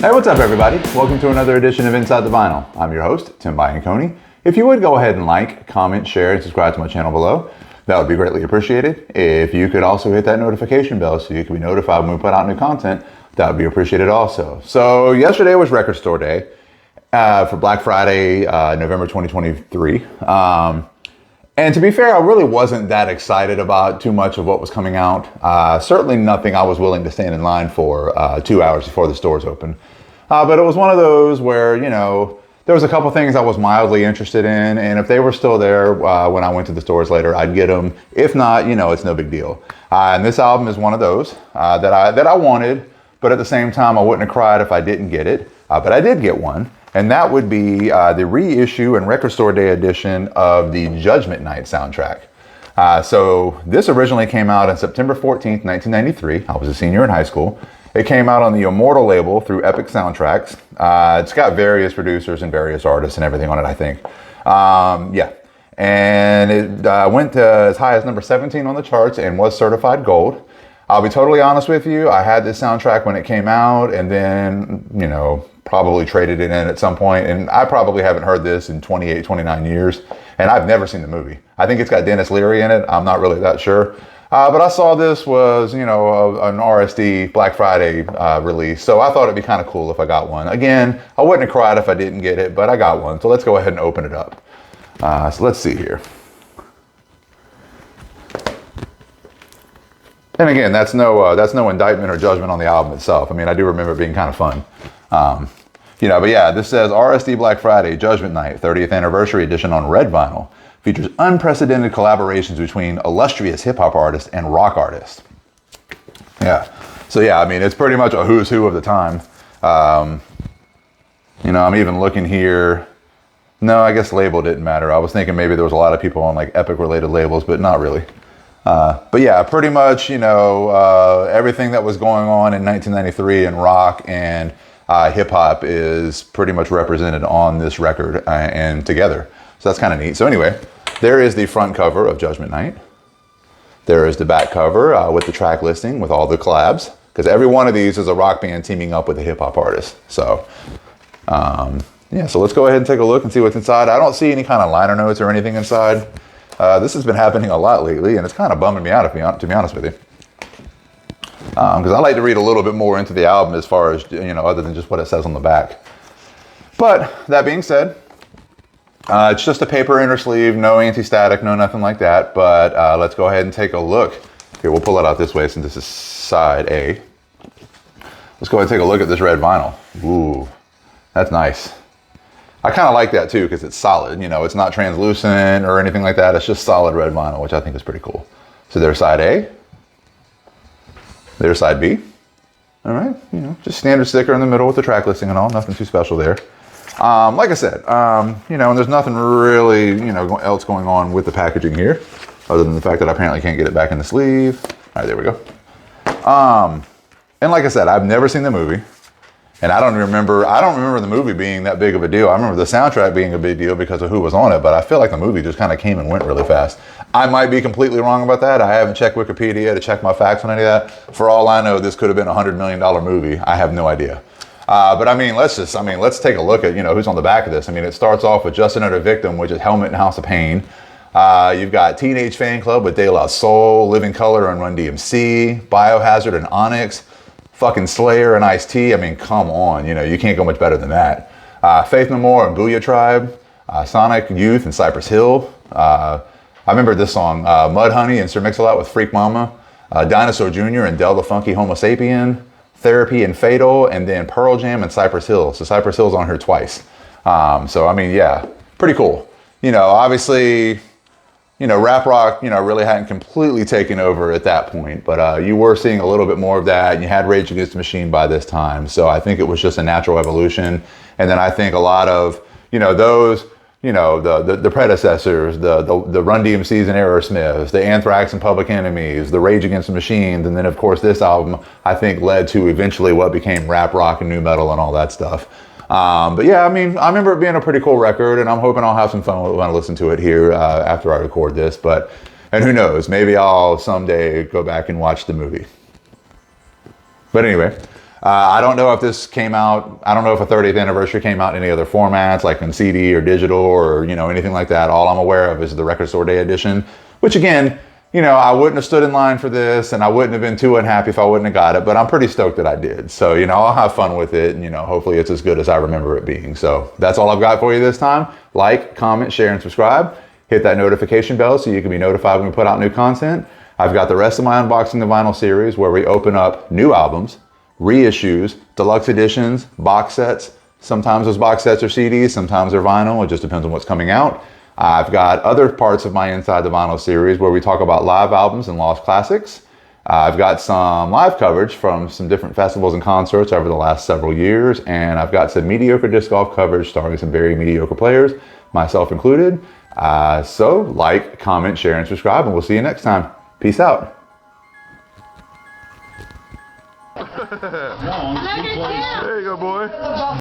Hey, what's up everybody? Welcome to another edition of Inside the Vinyl. I'm your host, Tim Bianconi. If you would go ahead and like, comment, share, and subscribe to my channel below, that would be greatly appreciated. If you could also hit that notification bell so you can be notified when we put out new content, that would be appreciated also. So yesterday was Record Store Day for Black Friday, November 2023. And to be fair, I really wasn't that excited about too much of what was coming out. Certainly nothing I was willing to stand in line for 2 hours before the stores opened. But it was one of those where, you know, there was a couple things I was mildly interested in, and if they were still there when I went to the stores later, I'd get them. If not, you know, it's no big deal. And this album is one of those that I wanted, but at the same time, I wouldn't have cried if I didn't get it. But I did get one, and that would be the reissue and Record Store Day edition of the Judgment Night soundtrack. So this originally came out on September 14th, 1993. I was a senior in high school. It came out on the Immortal label through Epic Soundtracks. It's got various producers and various artists and everything on it, I think. Yeah. And it went to as high as number 17 on the charts and was certified gold. I'll be totally honest with you. I had this soundtrack when it came out and then, you know, probably traded it in at some point. And I probably haven't heard this in 28, 29 years. And I've never seen the movie. I think it's got Dennis Leary in it. I'm not really that sure. But I saw this was, you know, an RSD Black Friday release. So I thought it'd be kind of cool if I got one. Again, I wouldn't have cried if I didn't get it, but I got one. So let's go ahead and open it up. So let's see here. And again, that's no indictment or judgment on the album itself. I mean, I do remember it being kind of fun. You know, but yeah, this says RSD Black Friday Judgment Night 30th Anniversary Edition on red vinyl. Features unprecedented collaborations between illustrious hip-hop artists and rock artists. Yeah, so yeah, I mean, it's pretty much a who's who of the time. You know, I'm even looking here. No, I guess label didn't matter. I was thinking maybe there was a lot of people on like Epic-related labels, but not really. But yeah, pretty much, you know, everything that was going on in 1993 in rock and hip-hop is pretty much represented on this record and together. So that's kind of neat. So anyway, there is the front cover of Judgment Night. There is the back cover with the track listing with all the collabs, because every one of these is a rock band teaming up with a hip hop artist. So yeah, so let's go ahead and take a look and see what's inside. I don't see any kind of liner notes or anything inside. This has been happening a lot lately, and it's kind of bumming me out, to be honest with you. Because I like to read a little bit more into the album as far as, you know, other than just what it says on the back. But that being said, it's just a paper inner sleeve, no anti-static, no nothing like that. But let's go ahead and take a look. Here, we'll pull it out this way since this is side A. Let's go ahead and take a look at this red vinyl. Ooh, that's nice. I kind of like that too because it's solid. You know, it's not translucent or anything like that. It's just solid red vinyl, which I think is pretty cool. So there's side A. There's side B. All right, you know, just standard sticker in the middle with the track listing and all. Nothing too special there. Like I said, you know, and there's nothing really, you know, else going on with the packaging here, other than the fact that I apparently can't get it back in the sleeve. All right, there we go. And like I said, I've never seen the movie, and I don't remember the movie being that big of a deal. I remember the soundtrack being a big deal because of who was on it, but I feel like the movie just kind of came and went really fast. I might be completely wrong about that. I haven't checked Wikipedia to check my facts on any of that. For all I know, this could have been a $100 million movie. I have no idea. But I mean, let's take a look at, you know, who's on the back of this. I mean, it starts off with Just Another Victim, which is Helmet and House of Pain. You've got Teenage Fan Club with De La Soul, Living Color and Run DMC, Biohazard and Onyx, fucking Slayer and Ice-T. I mean, come on, you know, you can't go much better than that. Faith No More and BOO-YAA Tribe, Sonic Youth and Cypress Hill. I remember this song, Mudhoney and Sir Mix-a-Lot with Freak Mama, Dinosaur Jr. and Del the Funky Homo Sapien, Therapy and Fatal, and then Pearl Jam and Cypress Hill. So Cypress Hill's on here twice. So I mean, yeah, pretty cool. You know, obviously, you know, rap rock, you know, really hadn't completely taken over at that point, but you were seeing a little bit more of that, and you had Rage Against the Machine by this time. So I think it was just a natural evolution. And then I think a lot of, you know, those, you know, the predecessors, the Run DMCs and Aerosmiths, the Anthrax and Public Enemies, the Rage Against the Machines, and then of course this album I think led to eventually what became rap rock and nu metal and all that stuff. But yeah, I mean, I remember it being a pretty cool record, and I'm hoping I'll have some fun when I listen to it here after I record this. And who knows, maybe I'll someday go back and watch the movie. But anyway, I don't know if this came out, I don't know if a 30th anniversary came out in any other formats, like in CD or digital or, you know, anything like that. All I'm aware of is the Record Store Day edition, which again, you know, I wouldn't have stood in line for this and I wouldn't have been too unhappy if I wouldn't have got it, but I'm pretty stoked that I did. So, you know, I'll have fun with it and, you know, hopefully it's as good as I remember it being. So that's all I've got for you this time. Like, comment, share, and subscribe. Hit that notification bell so you can be notified when we put out new content. I've got the rest of my Unboxing the Vinyl series where we open up new albums, reissues, deluxe editions, box sets. Sometimes those box sets are CDs, sometimes they're vinyl. It just depends on what's coming out. I've got other parts of my Inside the Vinyl series where we talk about live albums and lost classics. I've got some live coverage from some different festivals and concerts over the last several years. And I've got some mediocre disc golf coverage starring some very mediocre players, myself included. So like, comment, share, and subscribe, and we'll see you next time. Peace out. There you go, boy.